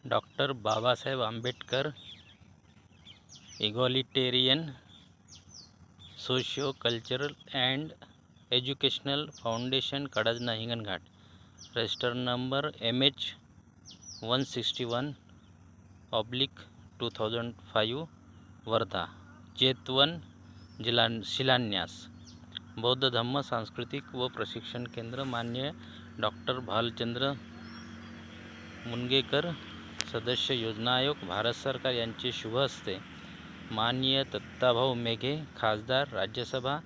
Doctor Babasaheb Ambedkar egalitarian socio cultural and educational foundation कडजना Hinganghat register number MH161/2005 Wardha Jetavan शिलान्यास बौद्ध धम्म सांस्कृतिक व प्रशिक्षण केंद्र मान्य डॉक्टर भालचंद्र मुनगेकर सदस्य योजना आयोग भारत सरकार यांचे शुभ हस्ते माननीय दत्ताभाऊ मेघे खासदार राज्यसभा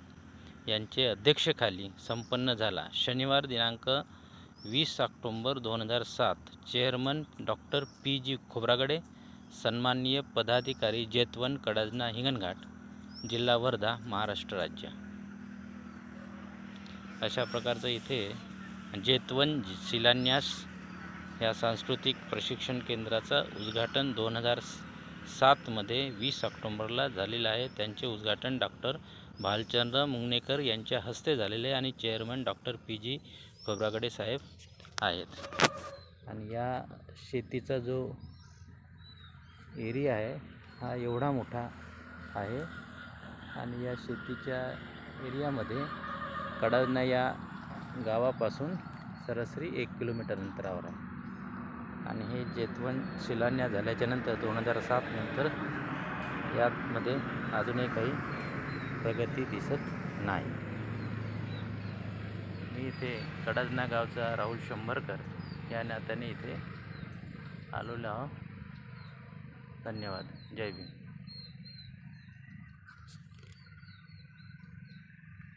यांचे अध्यक्षतेखाली संपन्न झाला. शनिवार दिनांक 20 October 2007. Chairman doctor PG Khobragade. सन्माननीय पदाधिकारी जेतवन कडजना हिंगणघाट जिल्हा वर्धा महाराष्ट्र राज्य. अशा प्रकारचं इथे जेतवन शिलान्यास या सांस्कृतिक प्रशिक्षण केंद्राचा उद्घाटन 2007 मध्ये 20 ऑक्टोबरला झालेलं आहे. त्यांचे उद्घाटन डॉक्टर भालचंद्र मुंगनेकर यांच्या हस्ते झालेले आणि चेअरमन डॉक्टर PG खोब्रागडे साहेब आहेत. आणि या शेतीचा जो एरिया आहे हा एवढा मोठा आहे आणि या शेतीच्या एरियामध्ये कडजना या गावापासून सरासरी 1 किलोमीटर अंतरावर आहे. आणि हे जेतवन शिलान्यास झाल्याच्यानंतर 2007 नंतर यामध्ये अजूनही काही प्रगती दिसत नाही. मी इथे कडजना गावचा राहुल शंभरकर या नात्याने इथे आलेलो आहो. धन्यवाद. जय भीम.